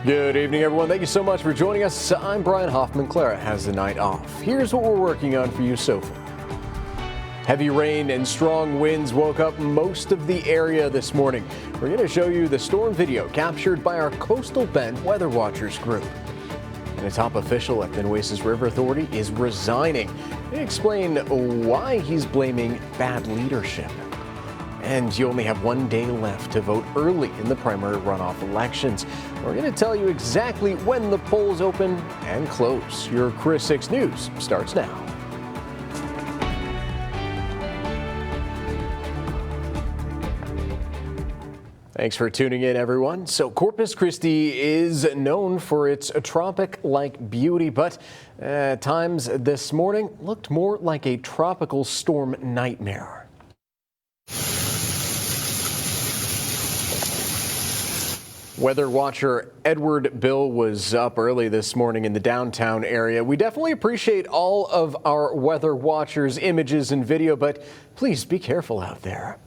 Good evening, everyone. Thank you so much for joining us. I'm Brian Hoffman. Clara has the night off. Here's what we're working on for you so far. Heavy rain and strong winds woke up most of the area this morning. We're going to show you the storm video captured by our Coastal Bend Weather Watchers group. And a top official at the Nueces River Authority is resigning. They explain why he's blaming bad leadership. And you only have 1 day left to vote early in the primary runoff elections. We're going to tell you exactly when the polls open and close. Your KRIS 6 News starts now. Thanks for tuning in, everyone. So Corpus Christi is known for its tropic-like beauty, but times this morning looked more like a tropical storm nightmare. Weather watcher Edward Bill was up early this morning in the downtown area. We definitely appreciate all of our weather watchers' images and video, but please be careful out there.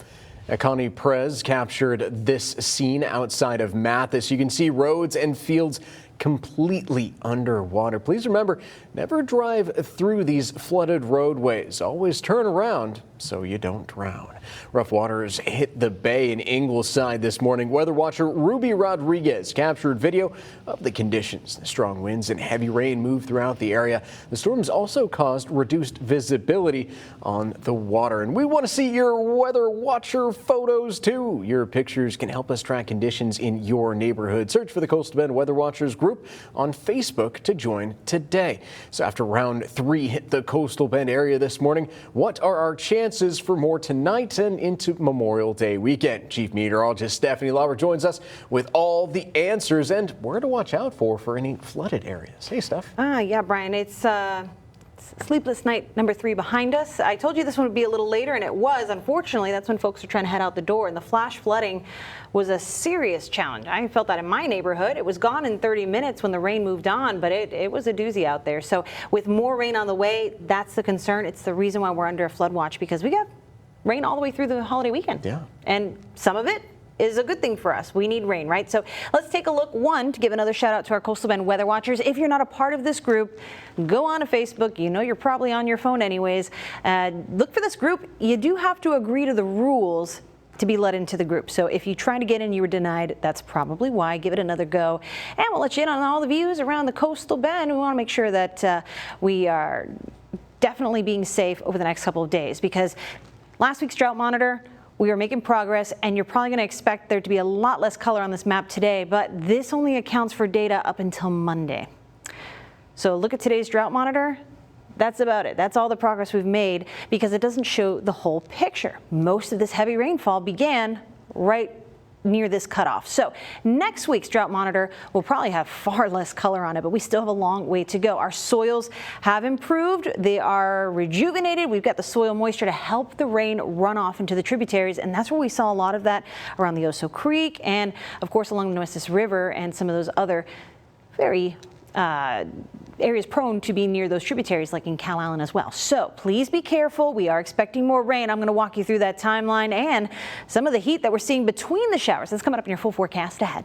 Connie Perez captured this scene outside of Mathis. You can see roads and fields completely underwater. Please remember, never drive through these flooded roadways. Always turn around so you don't drown. Rough waters hit the bay in Ingleside this morning. Weather watcher Ruby Rodriguez captured video of the conditions. Strong winds and heavy rain moved throughout the area. The storms also caused reduced visibility on the water. And we want to see your weather watcher photos too. Your pictures can help us track conditions in your neighborhood. Search for the Coastal Bend Weather Watchers group on Facebook to join today. So after round 3 hit the Coastal Bend area this morning, what are our chances for more tonight and into Memorial Day weekend? Chief Meteorologist Stephanie Lauber joins us with all the answers and where to watch out for any flooded areas. Hey, Steph. Yeah, Brian, it's sleepless night number 3 behind us. I told you this one would be a little later, and it was. Unfortunately, that's when folks are trying to head out the door, and the flash flooding was a serious challenge. I felt that in my neighborhood. It was gone in 30 minutes when the rain moved on, but it was a doozy out there. So with more rain on the way, that's the concern. It's the reason why we're under a flood watch, because we got rain all the way through the holiday weekend. Yeah. And some of it is a good thing for us. We need rain, right? So let's take a look. One, to give another shout out to our Coastal Bend Weather Watchers. If you're not a part of this group, go on to Facebook. You know you're probably on your phone anyways. Look for this group. You do have to agree to the rules to be let into the group. So if you try to get in, you were denied. That's probably why. Give it another go. And we'll let you in on all the views around the Coastal Bend. We want to make sure that we are definitely being safe over the next couple of days, because last week's drought monitor, we are making progress, and you're probably going to expect there to be a lot less color on this map today, but this only accounts for data up until Monday. So look at today's drought monitor. That's about it. That's all the progress we've made, because it doesn't show the whole picture. Most of this heavy rainfall began right near this cutoff. So next week's drought monitor will probably have far less color on it, but we still have a long way to go. Our soils have improved. They are rejuvenated. We've got the soil moisture to help the rain run off into the tributaries, and that's where we saw a lot of that around the Oso Creek and, of course, along the Nueces River and some of those other very areas prone to be near those tributaries, like in Calallen as well. So please be careful. We are expecting more rain. I'm going to walk you through that timeline and some of the heat that we're seeing between the showers. That's coming up in your full forecast ahead.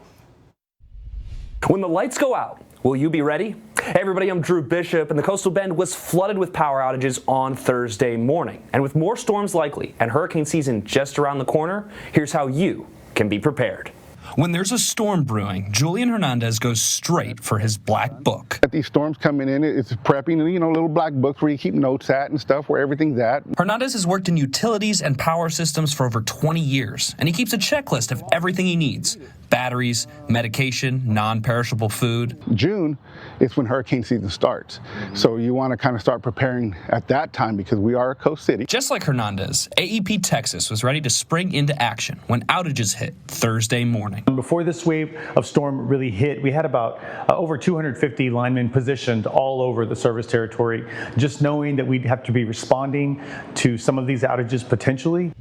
When the lights go out, will you be ready? Hey everybody, I'm Drew Bishop, and the Coastal Bend was flooded with power outages on Thursday morning. And with more storms likely and hurricane season just around the corner, here's how you can be prepared. When there's a storm brewing, Julian Hernandez goes straight for his black book. At these storms coming in, it's prepping, little black books where you keep notes at and stuff, where everything's at. Hernandez has worked in utilities and power systems for over 20 years, and he keeps a checklist of everything he needs. Batteries, medication, non-perishable food. June is when hurricane season starts. So you want to kind of start preparing at that time, because we are a coast city. Just like Hernandez, AEP Texas was ready to spring into action when outages hit Thursday morning. Before this wave of storm really hit, we had about over 250 linemen positioned all over the service territory, just knowing that we'd have to be responding to some of these outages potentially.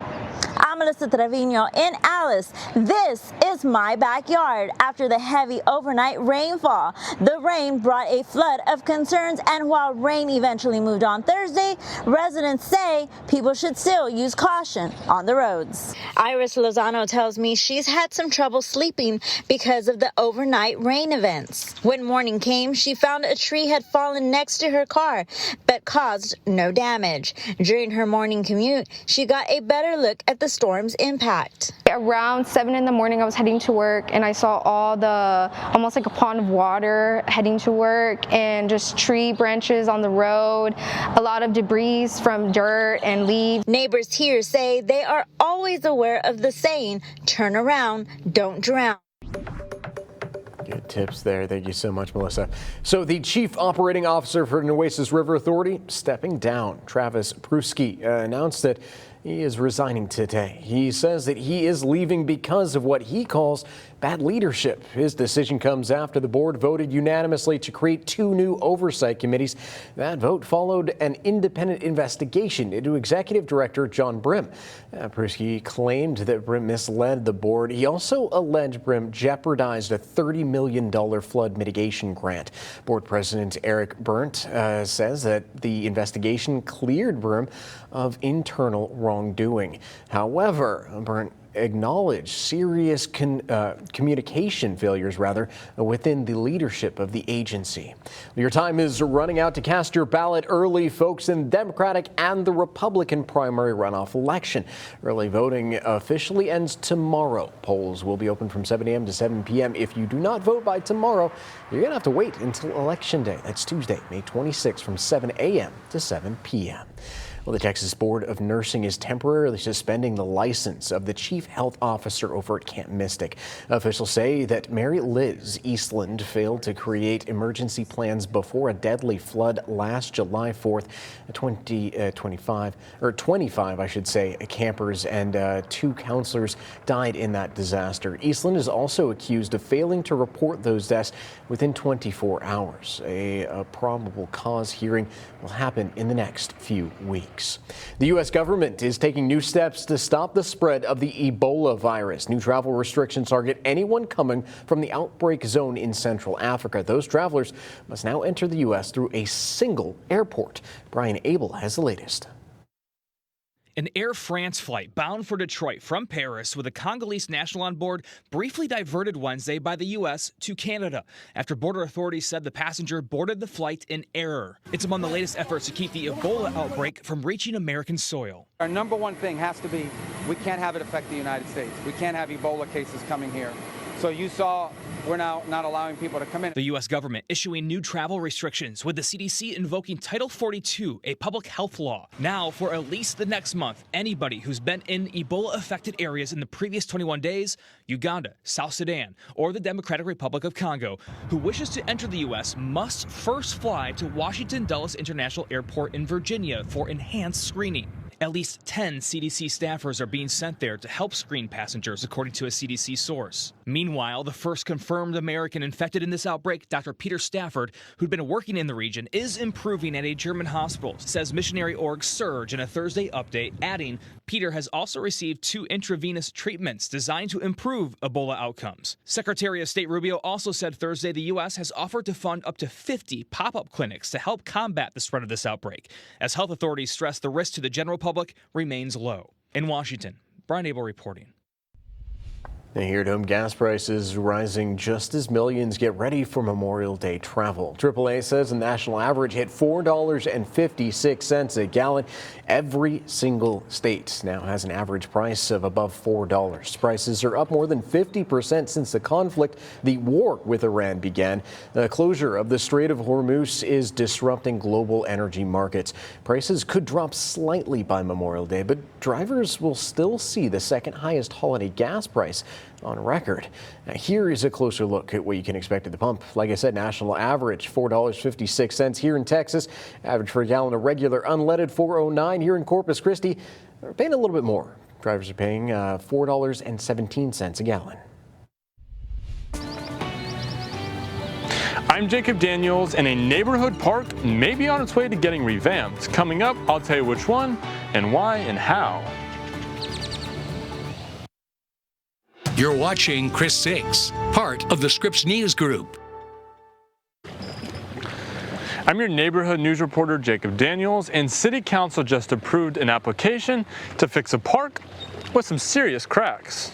I'm Melissa Melissa Trevino in Alice. This is my backyard after the heavy overnight rainfall. The rain brought a flood of concerns, and while rain eventually moved on Thursday, residents say people should still use caution on the roads. Iris Lozano tells me she's had some trouble sleeping because of the overnight rain events. When morning came, she found a tree had fallen next to her car, but caused no damage. During her morning commute, she got a better look at the storm's impact. Around 7 in the morning, I was heading to work and I saw almost like a pond of water heading to work and just tree branches on the road, a lot of debris from dirt and leaves. Neighbors here say they are always aware of the saying, turn around, don't drown. Good tips there. Thank you so much, Melissa. So the chief operating officer for Nueces River Authority stepping down. Travis Pruski announced that he is resigning today. He says that he is leaving because of what he calls bad leadership. His decision comes after the board voted unanimously to create 2 new oversight committees. That vote followed an independent investigation into Executive Director John Brim. Pruski claimed that Brim misled the board. He also alleged Brim jeopardized a $30 million flood mitigation grant. Board President Eric Berndt says that the investigation cleared Brim of internal wrongdoing. However, Berndt acknowledged serious communication failures within the leadership of the agency. Your time is running out to cast your ballot early, folks, in the Democratic and the Republican primary runoff election. Early voting officially ends tomorrow. Polls will be open from 7 a.m. to 7 p.m. If you do not vote by tomorrow, you're going to have to wait until Election Day. That's Tuesday, May 26th from 7 a.m. to 7 p.m. Well, the Texas Board of Nursing is temporarily suspending the license of the chief health officer over at Camp Mystic. Officials say that Mary Liz Eastland failed to create emergency plans before a deadly flood last July 4th. 25 campers and 2 counselors died in that disaster. Eastland is also accused of failing to report those deaths within 24 hours. A probable cause hearing will happen in the next few weeks. The U.S. government is taking new steps to stop the spread of the Ebola virus. New travel restrictions target anyone coming from the outbreak zone in Central Africa. Those travelers must now enter the U.S. through a single airport. Brian Abel has the latest. An Air France flight bound for Detroit from Paris with a Congolese national on board briefly diverted Wednesday by the U.S. to Canada after border authorities said the passenger boarded the flight in error. It's among the latest efforts to keep the Ebola outbreak from reaching American soil. Our number one thing has to be we can't have it affect the United States. We can't have Ebola cases coming here. So you saw we're now not allowing people to come in. The U.S. government issuing new travel restrictions with the CDC invoking Title 42, a public health law. Now, for at least the next month, anybody who's been in Ebola-affected areas in the previous 21 days, Uganda, South Sudan, or the Democratic Republic of Congo, who wishes to enter the U.S. must first fly to Washington Dulles International Airport in Virginia for enhanced screening. At least 10 CDC staffers are being sent there to help screen passengers, according to a CDC source. Meanwhile, the first confirmed American infected in this outbreak, Dr. Peter Stafford, who'd been working in the region, is improving at a German hospital, says missionary org Surge in a Thursday update, adding Peter has also received 2 intravenous treatments designed to improve Ebola outcomes. Secretary of State Rubio also said Thursday the U.S. has offered to fund up to 50 pop-up clinics to help combat the spread of this outbreak, as health authorities stress the risk to the general public remains low. In Washington, Brian Abel reporting. Here at home, gas prices rising just as millions get ready for Memorial Day travel. AAA says the national average hit $4.56 a gallon. Every single state now has an average price of above $4. Prices are up more than 50% since the conflict, the war with Iran, began. The closure of the Strait of Hormuz is disrupting global energy markets. Prices could drop slightly by Memorial Day, but drivers will still see the second highest holiday gas price on record. Now, here is a closer look at what you can expect at the pump. Like I said, national average $4.56 here in Texas. Average for a gallon of regular unleaded $4.09 here in Corpus Christi. We're paying a little bit more. Drivers are paying $4.17 a gallon. I'm Jacob Daniels, and a neighborhood park may be on its way to getting revamped. Coming up, I'll tell you which one and why and how. You're watching Chris 6, part of the Scripps News Group. I'm your neighborhood news reporter, Jacob Daniels, and City Council just approved an application to fix a park with some serious cracks.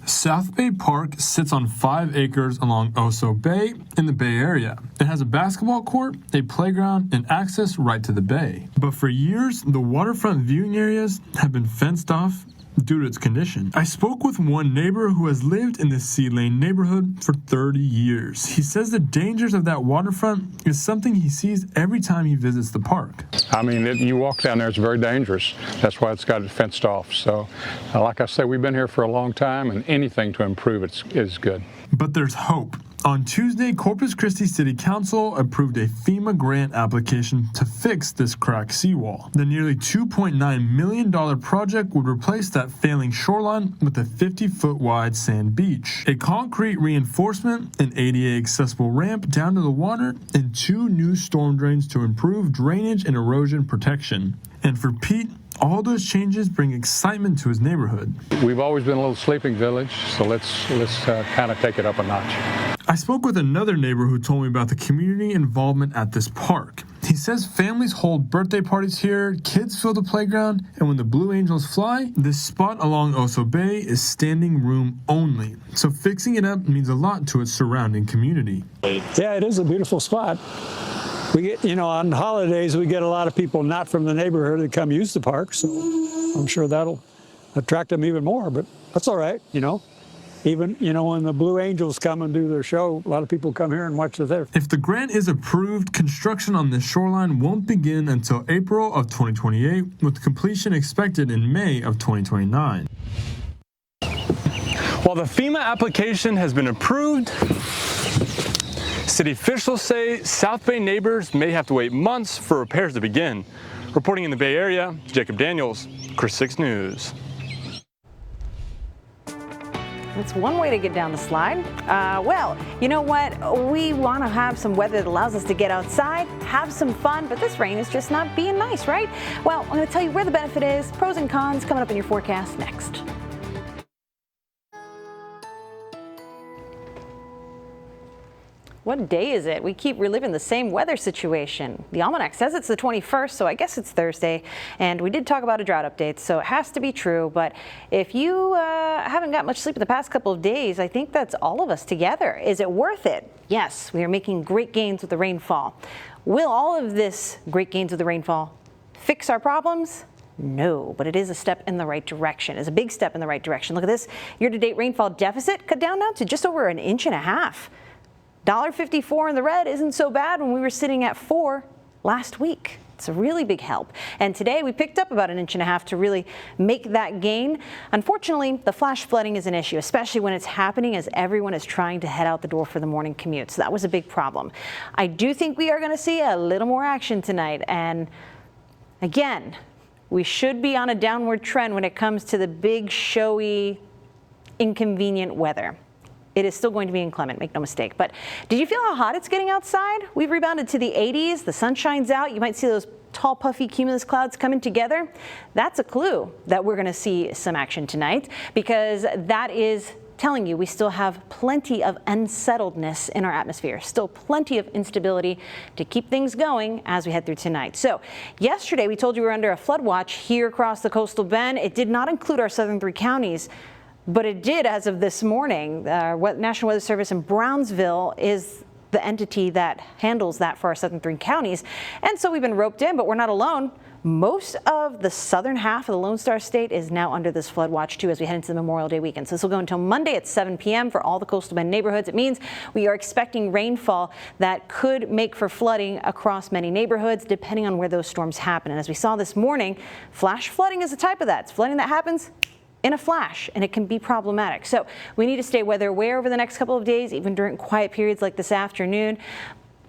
South Bay Park sits on 5 acres along Oso Bay in the Bay Area. It has a basketball court, a playground, and access right to the bay. But for years, the waterfront viewing areas have been fenced off due to its condition. I spoke with one neighbor who has lived in the Sea Lane neighborhood for 30 years. He says the dangers of that waterfront is something he sees every time he visits the park. I mean, you walk down there, it's very dangerous. That's why it's got it fenced off. So, like I say, we've been here for a long time, and anything to improve it is good. But there's hope. On Tuesday, Corpus Christi City Council approved a FEMA grant application to fix this cracked seawall. The nearly $2.9 million project would replace that failing shoreline with a 50-foot wide sand beach, a concrete reinforcement, an ADA accessible ramp down to the water, and 2 new storm drains to improve drainage and erosion protection. And for Pete, all those changes bring excitement to his neighborhood. We've always been a little sleeping village, so let's kind of take it up a notch. I spoke with another neighbor who told me about the community involvement at this park. He says families hold birthday parties here, kids fill the playground, and when the Blue Angels fly, this spot along Oso Bay is standing room only. So fixing it up means a lot to its surrounding community. Yeah, it is a beautiful spot. We get, on holidays, we get a lot of people not from the neighborhood that come use the park, so I'm sure that'll attract them even more, but that's all right, Even, when the Blue Angels come and do their show, a lot of people come here and watch it there. If the grant is approved, construction on this shoreline won't begin until April of 2028, with completion expected in May of 2029. While the FEMA application has been approved, city officials say South Bay neighbors may have to wait months for repairs to begin. Reporting in the Bay Area, Jacob Daniels, Chris 6 News. That's one way to get down the slide. Well, you know what? We want to have some weather that allows us to get outside, have some fun, but this rain is just not being nice, right? Well, I'm going to tell you where the benefit is, pros and cons, coming up in your forecast next. What day is it? We keep reliving the same weather situation. The almanac says it's the 21st, so I guess it's Thursday. And we did talk about a drought update, so it has to be true. But if you haven't got much sleep in the past couple of days, I think that's all of us together. Is it worth it? Yes, we are making great gains with the rainfall. Will all of this great gains with the rainfall fix our problems? No, but it is a step in the right direction. It's a big step in the right direction. Look at this year-to-date rainfall deficit cut down now to just over 1.5 inches. $1.54 in the red isn't so bad when we were sitting at 4 last week. It's a really big help. And today we picked up about 1.5 inches to really make that gain. Unfortunately, the flash flooding is an issue, especially when it's happening as everyone is trying to head out the door for the morning commute. So that was a big problem. I do think we are going to see a little more action tonight. And again, we should be on a downward trend when it comes to the big, showy, inconvenient weather. It is still going to be inclement, make no mistake. But did you feel how hot it's getting outside? We've rebounded to the 80s. The sun shines out. You might see those tall, puffy cumulus clouds coming together. That's a clue that we're going to see some action tonight, because that is telling you we still have plenty of unsettledness in our atmosphere, still plenty of instability to keep things going as we head through tonight. So yesterday we told you we were under a flood watch here across the coastal bend. It did not include our southern 3 counties. But it did as of this morning. National Weather Service in Brownsville is the entity that handles that for our southern 3 counties. And so we've been roped in, but we're not alone. Most of the southern half of the Lone Star State is now under this flood watch too as we head into the Memorial Day weekend. So this will go until Monday at 7 p.m. for all the coastal bend neighborhoods. It means we are expecting rainfall that could make for flooding across many neighborhoods depending on where those storms happen. And as we saw this morning, flash flooding is a type of that. It's flooding that happens in a flash, and it can be problematic. So we need to stay weather aware over the next couple of days, even during quiet periods like this afternoon.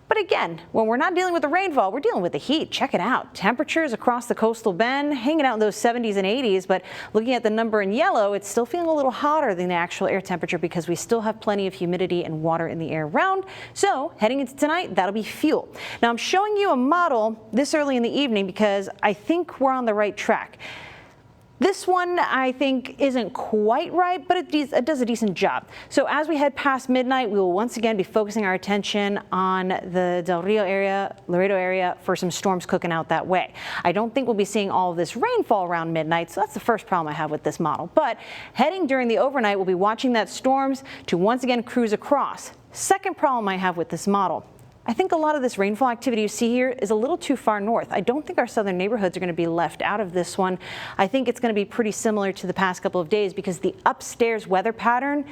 But again, when we're not dealing with the rainfall, we're dealing with the heat. Check it out. Temperatures across the coastal bend hanging out in those 70s and 80s, but looking at the number in yellow, it's still feeling a little hotter than the actual air temperature because we still have plenty of humidity and water in the air around. So heading into tonight, that'll be fuel. Now I'm showing you a model this early in the evening because I think we're on the right track. This one, I think, isn't quite right, but it does a decent job. So as we head past midnight, we will once again be focusing our attention on the Del Rio area, Laredo area, for some storms cooking out that way. I don't think we'll be seeing all of this rainfall around midnight, so that's the first problem I have with this model. But heading during the overnight, we'll be watching that storms to once again cruise across. Second problem I have with this model. I think a lot of this rainfall activity you see here is a little too far north. I don't think our southern neighborhoods are going to be left out of this one. I think it's going to be pretty similar to the past couple of days because the upstairs weather pattern,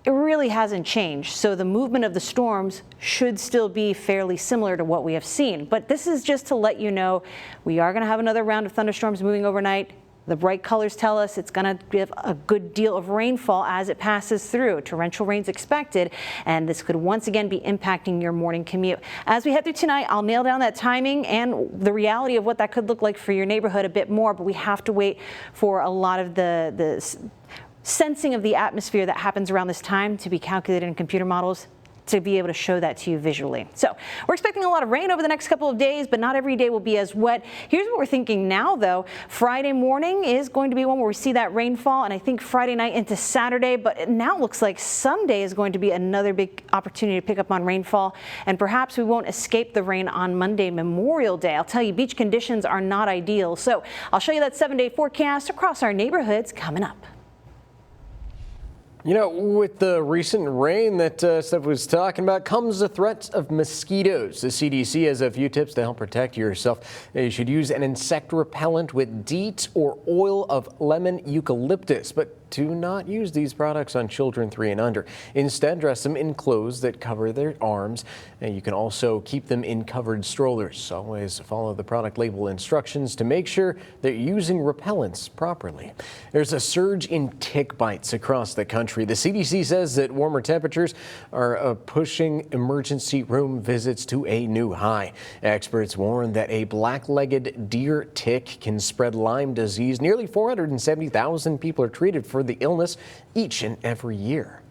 it really hasn't changed. So the movement of the storms should still be fairly similar to what we have seen. But this is just to let you know we are going to have another round of thunderstorms moving overnight. The bright colors tell us it's going to give a good deal of rainfall as it passes through. Torrential rains expected, and this could once again be impacting your morning commute. As we head through tonight, I'll nail down that timing and the reality of what that could look like for your neighborhood a bit more, but we have to wait for a lot of the sensing of the atmosphere that happens around this time to be calculated in computer models to be able to show that to you visually. So we're expecting a lot of rain over the next couple of days, but not every day will be as wet. Here's what we're thinking now, though. Friday morning is going to be one where we see that rainfall, and I think Friday night into Saturday, but now it looks like Sunday is going to be another big opportunity to pick up on rainfall, and perhaps we won't escape the rain on Monday, Memorial Day. I'll tell you, beach conditions are not ideal. So I'll show you that 7-day forecast across our neighborhoods coming up. You know, with the recent rain that Steph was talking about comes the threat of mosquitoes. The CDC has a few tips to help protect yourself. You should use an insect repellent with DEET or oil of lemon eucalyptus, but do not use these products on children 3 and under. Instead, dress them in clothes that cover their arms, and you can also keep them in covered strollers. Always follow the product label instructions to make sure that you're using repellents properly. There's a surge in tick bites across the country. The CDC says that warmer temperatures are pushing emergency room visits to a new high. Experts warn that a black-legged deer tick can spread Lyme disease. Nearly 470,000 people are treated for the illness each and every year.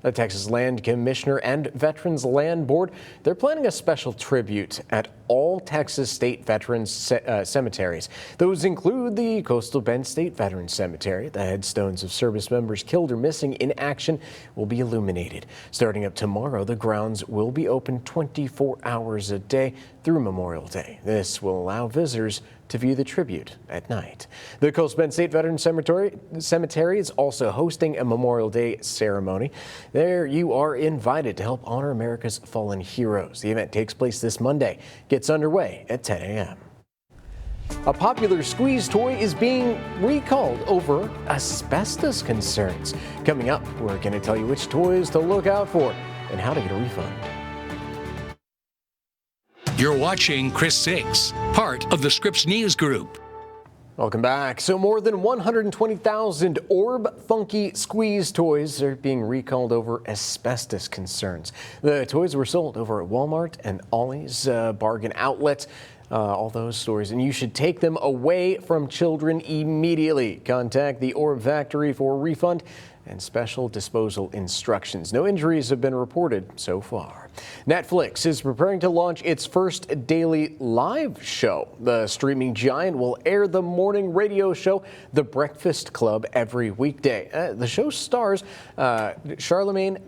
The Texas Land Commissioner and Veterans Land Board, they're planning a special tribute at all Texas state veterans cemeteries. Those include the Coastal Bend State Veterans Cemetery. The headstones of service members killed or missing in action will be illuminated. Starting up tomorrow, the grounds will be open 24 hours a day through Memorial Day. This will allow visitors to view the tribute at night. The Coastal Bend State Veterans Cemetery is also hosting a Memorial Day ceremony. There you are invited to help honor America's fallen heroes. The event takes place this Monday. Gets underway at 10 a.m. A popular squeeze toy is being recalled over asbestos concerns. Coming up, we're going to tell you which toys to look out for and how to get a refund. You're watching Chris 6, part of the Scripps News Group. Welcome back. So more than 120,000 Orb Funky Squeeze toys are being recalled over asbestos concerns. The toys were sold over at Walmart and Ollie's Bargain Outlet. All those stores, and you should take them away from children immediately. Contact the Orb Factory for a refund and special disposal instructions. No injuries have been reported so far. Netflix is preparing to launch its first daily live show. The streaming giant will air the morning radio show, The Breakfast Club, every weekday. The show stars Charlemagne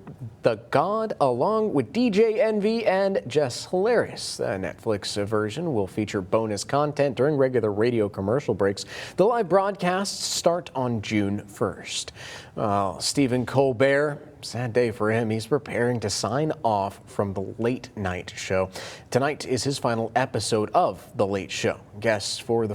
the God along with DJ Envy and Jess Hilarious. The Netflix version will feature bonus content during regular radio commercial breaks. The live broadcasts start on June 1st. Stephen Colbert, sad day for him. He's preparing to sign off from the Late Night Show. Tonight is his final episode of The Late Show. Guests for the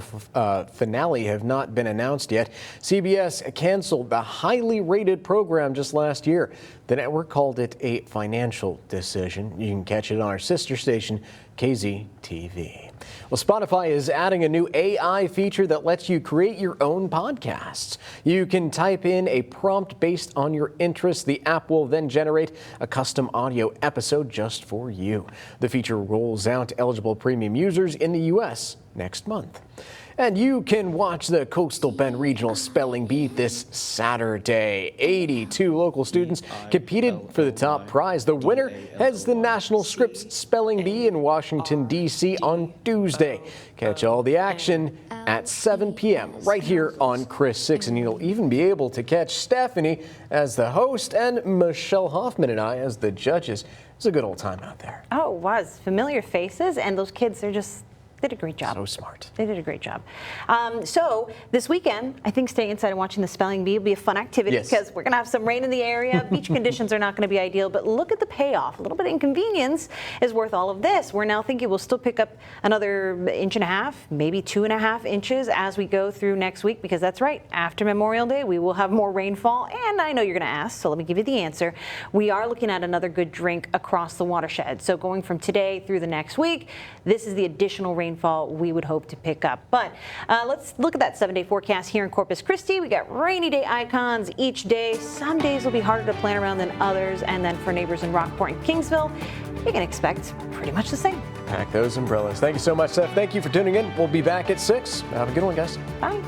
finale have not been announced yet. CBS canceled the highly rated program just last year. The network called it a financial decision. You can catch it on our sister station, KZTV. Well, Spotify is adding a new AI feature that lets you create your own podcasts. You can type in a prompt based on your interests. The app will then generate a custom audio episode just for you. The feature rolls out to eligible premium users in the U.S. next month. And you can watch the Coastal Bend Regional Spelling Bee this Saturday. 82 local students competed for the top prize. The winner heads the National Scripps Spelling Bee in Washington, D.C. on Tuesday. Catch all the action at 7 p.m. right here on Chris 6. And you'll even be able to catch Stephanie as the host and Michelle Hoffman and I as the judges. It was a good old time out there. Oh, it was. Familiar faces, and those kids, they did a great job. So smart. They did a great job. So this weekend, I think staying inside and watching the spelling bee will be a fun activity because we're going to have some rain in the area. Beach conditions are not going to be ideal, but look at the payoff. A little bit of inconvenience is worth all of this. We're now thinking we'll still pick up another 1.5 inches, maybe 2.5 inches as we go through next week, because that's right. After Memorial Day, we will have more rainfall. And I know you're going to ask, so let me give you the answer. We are looking at another good drink across the watershed. So going from today through the next week, this is the additional rainfall we would hope to pick up. But let's look at that 7-day forecast here in Corpus Christi. We got rainy day icons each day. Some days will be harder to plan around than others. And then for neighbors in Rockport and Kingsville, you can expect pretty much the same. Pack those umbrellas. Thank you so much, Steph. Thank you for tuning in. We'll be back at 6. Have a good one, guys. Bye.